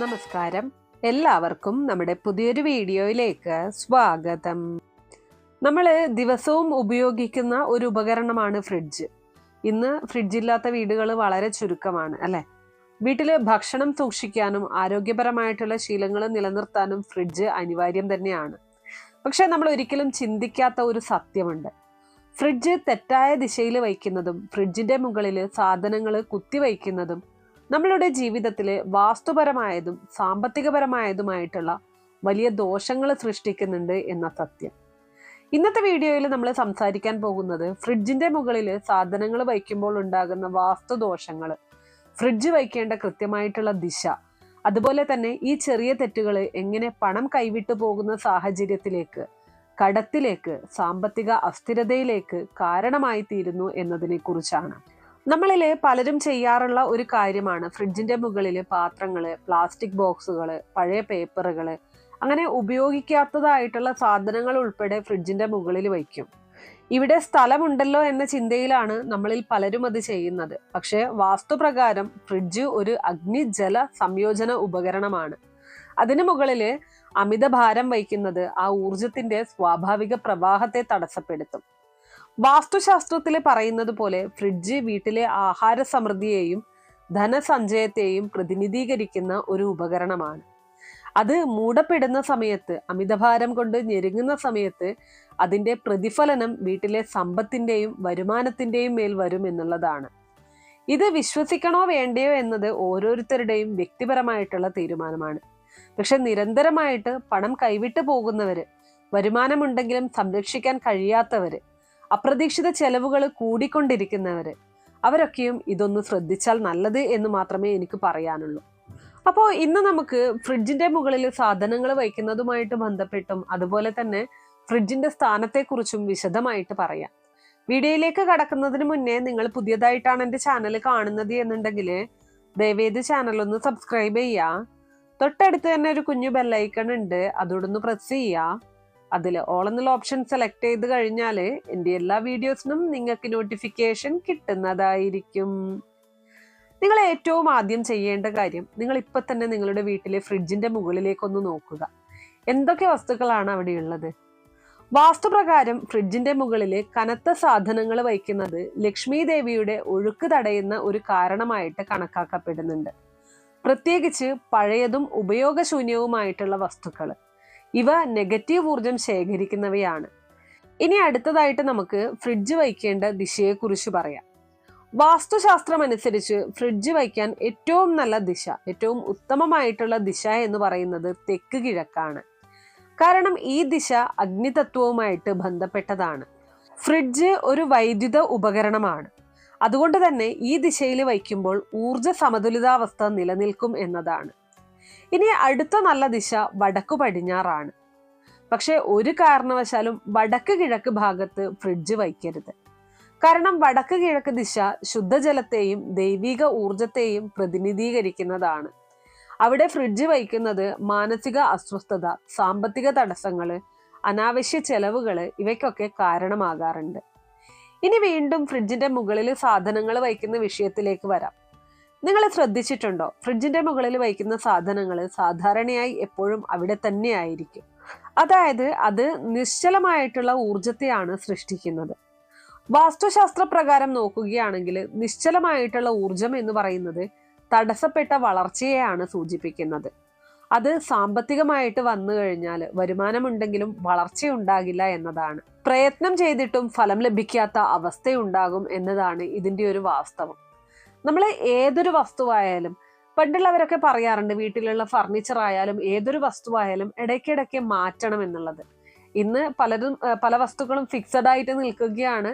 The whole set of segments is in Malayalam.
നമസ്കാരം. എല്ലാവർക്കും നമ്മുടെ പുതിയൊരു വീഡിയോയിലേക്ക് സ്വാഗതം. നമ്മൾ ദിവസവും ഉപയോഗിക്കുന്ന ഒരു ഉപകരണമാണ് ഫ്രിഡ്ജ്. ഇന്ന് ഫ്രിഡ്ജില്ലാത്ത വീടുകൾ വളരെ ചുരുക്കമാണ് അല്ലേ? വീട്ടിൽ ഭക്ഷണം സൂക്ഷിക്കാനും ആരോഗ്യപരമായിട്ടുള്ള ശീലങ്ങൾ നിലനിർത്താനും ഫ്രിഡ്ജ് അനിവാര്യം തന്നെയാണ്. പക്ഷെ നമ്മൾ ഒരിക്കലും ചിന്തിക്കാത്ത ഒരു സത്യമുണ്ട്. ഫ്രിഡ്ജ് തെറ്റായ ദിശയിൽ വയ്ക്കുന്നതും ഫ്രിഡ്ജിന്റെ മുകളിൽ സാധനങ്ങൾ കുത്തിവയ്ക്കുന്നതും നമ്മളുടെ ജീവിതത്തിൽ വാസ്തുപരമായതും സാമ്പത്തികപരമായതുമായിട്ടുള്ള വലിയ ദോഷങ്ങൾ സൃഷ്ടിക്കുന്നുണ്ട് എന്ന സത്യം. ഇന്നത്തെ വീഡിയോയിൽ നമ്മൾ സംസാരിക്കാൻ പോകുന്നത് ഫ്രിഡ്ജിന്റെ മുകളിൽ സാധനങ്ങൾ വയ്ക്കുമ്പോൾ ഉണ്ടാകുന്ന വാസ്തുദോഷങ്ങൾ, ഫ്രിഡ്ജ് വയ്ക്കേണ്ട കൃത്യമായിട്ടുള്ള ദിശ, അതുപോലെ തന്നെ ഈ ചെറിയ തെറ്റുകൾ എങ്ങനെ പണം കൈവിട്ടു പോകുന്ന സാഹചര്യത്തിലേക്ക്, കടത്തിലേക്ക്, സാമ്പത്തിക അസ്ഥിരതയിലേക്ക് കാരണമായി തീരുന്നു എന്നതിനെ കുറിച്ചാണ്. നമ്മളില് പലരും ചെയ്യാറുള്ള ഒരു കാര്യമാണ് ഫ്രിഡ്ജിന്റെ മുകളിൽ പാത്രങ്ങള്, പ്ലാസ്റ്റിക് ബോക്സുകള്, പഴയ പേപ്പറുകള്, അങ്ങനെ ഉപയോഗിക്കാത്തതായിട്ടുള്ള സാധനങ്ങൾ ഉൾപ്പെടെ ഫ്രിഡ്ജിന്റെ മുകളിൽ വയ്ക്കും. ഇവിടെ സ്ഥലമുണ്ടല്ലോ എന്ന ചിന്തയിലാണ് നമ്മളിൽ പലരും അത് ചെയ്യുന്നത്. പക്ഷെ വാസ്തുപ്രകാരം ഫ്രിഡ്ജ് ഒരു അഗ്നിജല സംയോജന ഉപകരണമാണ്. അതിനു മുകളില് അമിത ഭാരം വയ്ക്കുന്നത് ആ ഊർജത്തിന്റെ സ്വാഭാവിക പ്രവാഹത്തെ തടസ്സപ്പെടുത്തും. വാസ്തുശാസ്ത്രത്തിൽ പറയുന്നത് പോലെ ഫ്രിഡ്ജ് വീട്ടിലെ ആഹാര സമൃദ്ധിയെയും ധനസഞ്ചയത്തെയും പ്രതിനിധീകരിക്കുന്ന ഒരു ഉപകരണമാണ്. അത് മൂടപ്പെടുന്ന സമയത്ത്, അമിതഭാരം കൊണ്ട് ഞെരുങ്ങുന്ന സമയത്ത് അതിന്റെ പ്രതിഫലനം വീട്ടിലെ സമ്പത്തിന്റെയും വരുമാനത്തിന്റെയും മേൽ വരും എന്നുള്ളതാണ്. ഇത് വിശ്വസിക്കണോ വേണ്ടയോ എന്നത് ഓരോരുത്തരുടെയും വ്യക്തിപരമായിട്ടുള്ള തീരുമാനമാണ്. പക്ഷെ നിരന്തരമായിട്ട് പണം കൈവിട്ടു പോകുന്നവര്, വരുമാനമുണ്ടെങ്കിലും സംരക്ഷിക്കാൻ കഴിയാത്തവര്, അപ്രതീക്ഷിത ചെലവുകൾ കൂടിക്കൊണ്ടിരിക്കുന്നവര്, അവരൊക്കെയും ഇതൊന്ന് ശ്രദ്ധിച്ചാൽ നല്ലത് എന്ന് മാത്രമേ എനിക്ക് പറയാനുള്ളൂ. അപ്പോൾ ഇന്ന് നമുക്ക് ഫ്രിഡ്ജിന്റെ മുകളിൽ സാധനങ്ങൾ വയ്ക്കുന്നതുമായിട്ട് ബന്ധപ്പെട്ടും അതുപോലെ തന്നെ ഫ്രിഡ്ജിന്റെ സ്ഥാനത്തെക്കുറിച്ചും വിശദമായിട്ട് പറയാം. വീഡിയോയിലേക്ക് കടക്കുന്നതിന് മുന്നേ നിങ്ങൾ പുതിയതായിട്ടാണ് എൻ്റെ ചാനൽ കാണുന്നത് എന്നുണ്ടെങ്കിൽ ദയവേത് ചാനൽ ഒന്ന് സബ്സ്ക്രൈബ് ചെയ്യുക. തൊട്ടടുത്ത് തന്നെ ഒരു കുഞ്ഞു ബെല്ലൈക്കൺ ഉണ്ട്, അതോടൊന്ന് പ്രസ് ചെയ്യുക. അതിൽ ഓൾ എന്നുള്ള ഓപ്ഷൻ സെലക്ട് ചെയ്ത് കഴിഞ്ഞാൽ എൻ്റെ എല്ലാ വീഡിയോസിനും നിങ്ങൾക്ക് നോട്ടിഫിക്കേഷൻ കിട്ടുന്നതായിരിക്കും. നിങ്ങൾ ഏറ്റവും ആദ്യം ചെയ്യേണ്ട കാര്യം, നിങ്ങൾ ഇപ്പൊ തന്നെ നിങ്ങളുടെ വീട്ടിലെ ഫ്രിഡ്ജിന്റെ മുകളിലേക്കൊന്ന് നോക്കുക. എന്തൊക്കെ വസ്തുക്കളാണ് അവിടെ ഉള്ളത്? വാസ്തുപ്രകാരം ഫ്രിഡ്ജിന്റെ മുകളിൽ കനത്ത സാധനങ്ങൾ വയ്ക്കുന്നത് ലക്ഷ്മി ദേവിയുടെ ഒഴുക്ക് തടയുന്ന ഒരു കാരണമായിട്ട് കണക്കാക്കപ്പെടുന്നുണ്ട്. പ്രത്യേകിച്ച് പഴയതും ഉപയോഗശൂന്യവുമായിട്ടുള്ള വസ്തുക്കൾ. ഇവ നെഗറ്റീവ് ഊർജം ശേഖരിക്കുന്നവയാണ്. ഇനി അടുത്തതായിട്ട് നമുക്ക് ഫ്രിഡ്ജ് വയ്ക്കേണ്ട ദിശയെക്കുറിച്ച് പറയാം. വാസ്തുശാസ്ത്രം അനുസരിച്ച് ഫ്രിഡ്ജ് വയ്ക്കാൻ ഏറ്റവും നല്ല ദിശ, ഏറ്റവും ഉത്തമമായിട്ടുള്ള ദിശ എന്ന് പറയുന്നത് തെക്ക് കിഴക്കാണ്. കാരണം ഈ ദിശ അഗ്നിതത്വവുമായിട്ട് ബന്ധപ്പെട്ടതാണ്. ഫ്രിഡ്ജ് ഒരു വൈദ്യുത ഉപകരണമാണ്. അതുകൊണ്ട് തന്നെ ഈ ദിശയിൽ വയ്ക്കുമ്പോൾ ഊർജ സമതുലിതാവസ്ഥ നിലനിൽക്കും എന്നതാണ്. ഇനി അടുത്ത നല്ല ദിശ വടക്കു പടിഞ്ഞാറാണ്. പക്ഷെ ഒരു കാരണവശാലും വടക്ക് കിഴക്ക് ഭാഗത്ത് ഫ്രിഡ്ജ് വയ്ക്കരുത്. കാരണം വടക്ക് കിഴക്ക് ദിശ ശുദ്ധജലത്തെയും ദൈവിക ഊർജത്തെയും പ്രതിനിധീകരിക്കുന്നതാണ്. അവിടെ ഫ്രിഡ്ജ് വയ്ക്കുന്നത് മാനസിക അസ്വസ്ഥത, സാമ്പത്തിക തടസ്സങ്ങള്, അനാവശ്യ ചെലവുകള് ഇവയ്ക്കൊക്കെ കാരണമാകാറുണ്ട്. ഇനി വീണ്ടും ഫ്രിഡ്ജിന്റെ മുകളിൽ സാധനങ്ങൾ വയ്ക്കുന്ന വിഷയത്തിലേക്ക് വരാം. നിങ്ങൾ ശ്രദ്ധിച്ചിട്ടുണ്ടോ, ഫ്രിഡ്ജിന്റെ മുകളിൽ വയ്ക്കുന്ന സാധനങ്ങൾ സാധാരണയായി എപ്പോഴും അവിടെ തന്നെ ആയിരിക്കും. അതായത് അത് നിശ്ചലമായിട്ടുള്ള ഊർജത്തെയാണ് സൃഷ്ടിക്കുന്നത്. വാസ്തുശാസ്ത്ര പ്രകാരം നോക്കുകയാണെങ്കിൽ നിശ്ചലമായിട്ടുള്ള ഊർജം എന്ന് പറയുന്നത് തടസ്സപ്പെട്ട വളർച്ചയെയാണ് സൂചിപ്പിക്കുന്നത്. അത് സാമ്പത്തികമായിട്ട് വന്നു കഴിഞ്ഞാൽ വരുമാനമുണ്ടെങ്കിലും വളർച്ചയുണ്ടാകില്ല എന്നതാണ്. പ്രയത്നം ചെയ്തിട്ടും ഫലം ലഭിക്കാത്ത അവസ്ഥയുണ്ടാകും എന്നതാണ് ഇതിന്റെ ഒരു വാസ്തവം. നമ്മൾ ഏതൊരു വസ്തുവായാലും, പണ്ടുള്ളവരൊക്കെ പറയാറുണ്ട് വീട്ടിലുള്ള ഫർണിച്ചർ ആയാലും ഏതൊരു വസ്തുവായാലും ഇടയ്ക്കിടയ്ക്ക് മാറ്റണം എന്നുള്ളത്. ഇന്ന് പല വസ്തുക്കളും ഫിക്സഡ് ആയിട്ട് നിൽക്കുകയാണ്.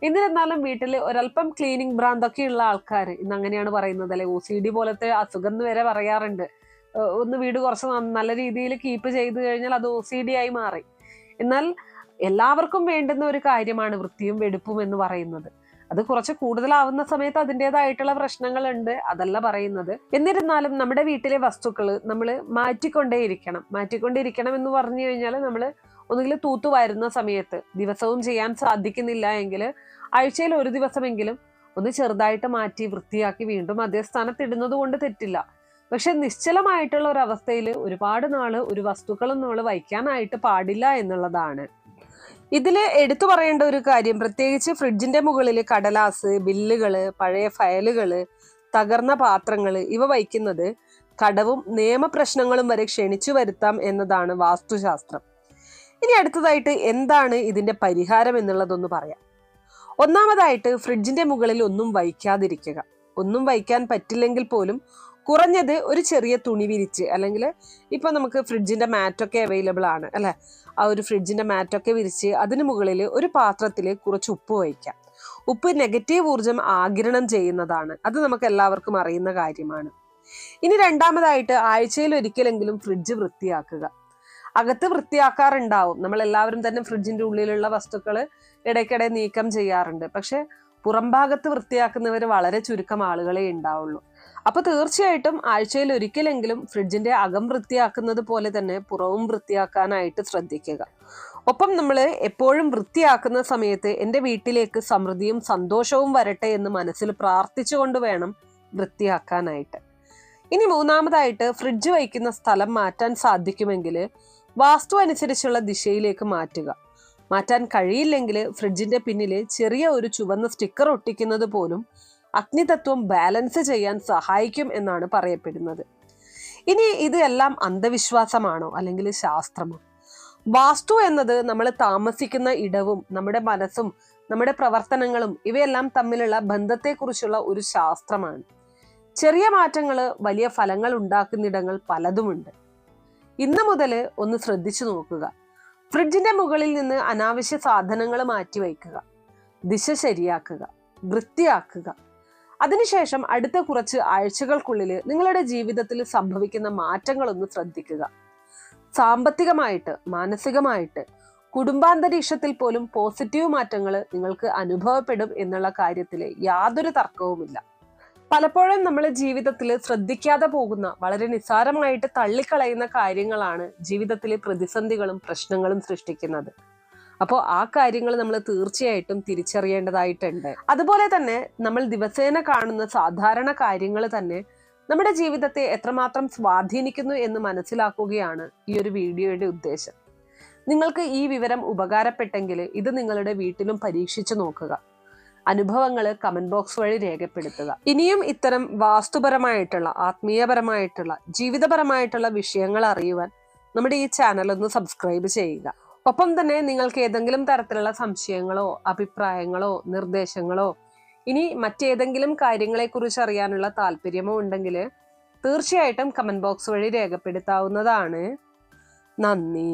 എന്നിരുന്നാലും വീട്ടിൽ ഒരല്പം ക്ലീനിങ് ഭ്രാന്തൊക്കെ ഉള്ള ആൾക്കാർ ഇന്ന് അങ്ങനെയാണ് പറയുന്നത് അല്ലെ, OCD പോലത്തെ അസുഖം വരെ പറയാറുണ്ട്. ഒന്ന് വീട് കുറച്ച് നല്ല രീതിയിൽ കീപ്പ് ചെയ്ത് കഴിഞ്ഞാൽ അത് OCD ആയി മാറി. എന്നാൽ എല്ലാവർക്കും വേണ്ടുന്ന ഒരു കാര്യമാണ് വൃത്തിയും വെടുപ്പും എന്ന് പറയുന്നത്. അത് കുറച്ച് കൂടുതലാവുന്ന സമയത്ത് അതിൻ്റെതായിട്ടുള്ള പ്രശ്നങ്ങളുണ്ട്, അതല്ല പറയുന്നത്. എന്നിരുന്നാലും നമ്മുടെ വീട്ടിലെ വസ്തുക്കൾ നമ്മൾ മാറ്റിക്കൊണ്ടേയിരിക്കണം എന്ന് പറഞ്ഞു കഴിഞ്ഞാൽ നമ്മൾ ഒന്നുകിൽ തൂത്തു വരുന്ന സമയത്ത്, ദിവസവും ചെയ്യാൻ സാധിക്കുന്നില്ല എങ്കിൽ ആഴ്ചയിൽ ഒരു ദിവസമെങ്കിലും ഒന്ന് ചെറുതായിട്ട് മാറ്റി വൃത്തിയാക്കി വീണ്ടും അതേ സ്ഥാനത്ത് ഇടുന്നത് കൊണ്ട് തെറ്റില്ല. പക്ഷെ നിശ്ചലമായിട്ടുള്ള ഒരു അവസ്ഥയിൽ ഒരുപാട് നാള് ഒരു വസ്തുക്കളും നമ്മൾ വയ്ക്കാനായിട്ട് പാടില്ല എന്നുള്ളതാണ്. ഇതില് എടുത്തു പറയേണ്ട ഒരു കാര്യം, പ്രത്യേകിച്ച് ഫ്രിഡ്ജിന്റെ മുകളിൽ കടലാസ്, ബില്ലുകള്, പഴയ ഫയലുകള്, തകർന്ന പാത്രങ്ങള് ഇവ വയ്ക്കുന്നത് കടവും നിയമപ്രശ്നങ്ങളും വരെ ക്ഷണിച്ചു വരുത്താം എന്നതാണ് വാസ്തുശാസ്ത്രം. ഇനി അടുത്തതായിട്ട് എന്താണ് ഇതിന്റെ പരിഹാരം എന്നുള്ളതൊന്ന് പറയാം. ഒന്നാമതായിട്ട് ഫ്രിഡ്ജിന്റെ മുകളിൽ ഒന്നും വയ്ക്കാതിരിക്കുക. ഒന്നും വയ്ക്കാൻ പറ്റില്ലെങ്കിൽ പോലും കുറഞ്ഞത് ഒരു ചെറിയ തുണി വിരിച്ച്, അല്ലെങ്കിൽ ഇപ്പൊ നമുക്ക് ഫ്രിഡ്ജിന്റെ മാറ്റൊക്കെ അവൈലബിൾ ആണ് അല്ലെ, ആ ഒരു ഫ്രിഡ്ജിന്റെ മാറ്റൊക്കെ വിരിച്ച് അതിന് മുകളിൽ ഒരു പാത്രത്തിൽ കുറച്ച് ഉപ്പ് വയ്ക്കാം. ഉപ്പ് നെഗറ്റീവ് ഊർജം ആഗിരണം ചെയ്യുന്നതാണ്. അത് നമുക്ക് എല്ലാവർക്കും അറിയുന്ന കാര്യമാണ്. ഇനി രണ്ടാമതായിട്ട് ആഴ്ചയിൽ ഒരിക്കലെങ്കിലും ഫ്രിഡ്ജ് വൃത്തിയാക്കുക. അകത്ത് വൃത്തിയാക്കാറുണ്ടാവും, നമ്മൾ എല്ലാവരും തന്നെ ഫ്രിഡ്ജിന്റെ ഉള്ളിലുള്ള വസ്തുക്കൾ ഇടയ്ക്കിടെ നീക്കം ചെയ്യാറുണ്ട്. പക്ഷെ പുറംഭാഗത്ത് വൃത്തിയാക്കുന്നവർ വളരെ ചുരുക്കം ആളുകളെ ഉണ്ടാവുള്ളൂ. അപ്പൊ തീർച്ചയായിട്ടും ആഴ്ചയിൽ ഒരിക്കലെങ്കിലും ഫ്രിഡ്ജിന്റെ അകം വൃത്തിയാക്കുന്നത് പോലെ തന്നെ പുറവും വൃത്തിയാക്കാനായിട്ട് ശ്രദ്ധിക്കുക. ഒപ്പം നമ്മൾ എപ്പോഴും വൃത്തിയാക്കുന്ന സമയത്ത് എൻ്റെ വീട്ടിലേക്ക് സമൃദ്ധിയും സന്തോഷവും വരട്ടെ എന്ന് മനസ്സിൽ പ്രാർത്ഥിച്ചുകൊണ്ട് വേണം വൃത്തിയാക്കാനായിട്ട്. ഇനി മൂന്നാമതായിട്ട് ഫ്രിഡ്ജ് വയ്ക്കുന്ന സ്ഥലം മാറ്റാൻ സാധിക്കുമെങ്കിൽ വാസ്തു അനുസരിച്ചുള്ള ദിശയിലേക്ക് മാറ്റുക. മാറ്റാൻ കഴിയില്ലെങ്കിൽ ഫ്രിഡ്ജിന്റെ പിന്നിൽ ചെറിയ ഒരു ചുവന്ന സ്റ്റിക്കർ ഒട്ടിക്കുന്നത് പോലും അഗ്നിതത്വം ബാലൻസ് ചെയ്യാൻ സഹായിക്കും എന്നാണ് പറയപ്പെടുന്നത്. ഇനി ഇത് എല്ലാം അന്ധവിശ്വാസമാണോ അല്ലെങ്കിൽ ശാസ്ത്രമോ? വാസ്തു എന്നത് നമ്മൾ താമസിക്കുന്ന ഇടവും നമ്മുടെ മനസ്സും നമ്മുടെ പ്രവർത്തനങ്ങളും ഇവയെല്ലാം തമ്മിലുള്ള ബന്ധത്തെക്കുറിച്ചുള്ള ഒരു ശാസ്ത്രമാണ്. ചെറിയ മാറ്റങ്ങൾ വലിയ ഫലങ്ങൾ ഉണ്ടാക്കുന്നിടങ്ങൾ പലതുമുണ്ട്. ഇന്ന് മുതൽ ഒന്ന് ശ്രദ്ധിച്ചു നോക്കുക. ഫ്രിഡ്ജിന്റെ മുകളിൽ നിന്ന് അനാവശ്യ സാധനങ്ങൾ മാറ്റി വയ്ക്കുക, ദിശ ശരിയാക്കുക, വൃത്തിയാക്കുക. അതിനുശേഷം അടുത്ത കുറച്ച് ആഴ്ചകൾക്കുള്ളിൽ നിങ്ങളുടെ ജീവിതത്തിൽ സംഭവിക്കുന്ന മാറ്റങ്ങളൊന്ന് ശ്രദ്ധിക്കുക. സാമ്പത്തികമായിട്ട്, മാനസികമായിട്ട്, കുടുംബാന്തരീക്ഷത്തിൽ പോലും പോസിറ്റീവ് മാറ്റങ്ങൾ നിങ്ങൾക്ക് അനുഭവപ്പെടും എന്നുള്ള കാര്യത്തിൽ യാതൊരു തർക്കവുമില്ല. പലപ്പോഴും നമ്മൾ ജീവിതത്തിൽ ശ്രദ്ധിക്കാതെ പോകുന്ന, വളരെ നിസ്സാരമായിട്ട് തള്ളിക്കളയുന്ന കാര്യങ്ങളാണ് ജീവിതത്തിലെ പ്രതിസന്ധികളും പ്രശ്നങ്ങളും സൃഷ്ടിക്കുന്നത്. അപ്പോൾ ആ കാര്യങ്ങൾ നമ്മൾ തീർച്ചയായിട്ടും തിരിച്ചറിയേണ്ടതായിട്ടുണ്ട്. അതുപോലെ തന്നെ നമ്മൾ ദിവസേന കാണുന്ന സാധാരണ കാര്യങ്ങൾ തന്നെ നമ്മുടെ ജീവിതത്തെ എത്രമാത്രം സ്വാധീനിക്കുന്നു എന്ന് മനസ്സിലാക്കുകയാണ് ഈ ഒരു വീഡിയോയുടെ ഉദ്ദേശം. നിങ്ങൾക്ക് ഈ വിവരം ഉപകാരപ്പെട്ടെങ്കിൽ ഇത് നിങ്ങളുടെ വീട്ടിലും പരീക്ഷിച്ചു നോക്കുക. അനുഭവങ്ങൾ കമന്റ് ബോക്സ് വഴി രേഖപ്പെടുത്തുക. ഇനിയും ഇത്തരം വാസ്തുപരമായിട്ടുള്ള, ആത്മീയപരമായിട്ടുള്ള, ജീവിതപരമായിട്ടുള്ള വിഷയങ്ങൾ അറിയുവാൻ നമ്മുടെ ഈ ചാനൽ ഒന്ന് സബ്സ്ക്രൈബ് ചെയ്യുക. ഒപ്പം തന്നെ നിങ്ങൾക്ക് ഏതെങ്കിലും തരത്തിലുള്ള സംശയങ്ങളോ അഭിപ്രായങ്ങളോ നിർദ്ദേശങ്ങളോ ഇനി മറ്റേതെങ്കിലും കാര്യങ്ങളെക്കുറിച്ച് അറിയാനുള്ള താല്പര്യമോ ഉണ്ടെങ്കിൽ തീർച്ചയായിട്ടും കമന്റ് ബോക്സ് വഴി രേഖപ്പെടുത്താവുന്നതാണ്. നന്ദി.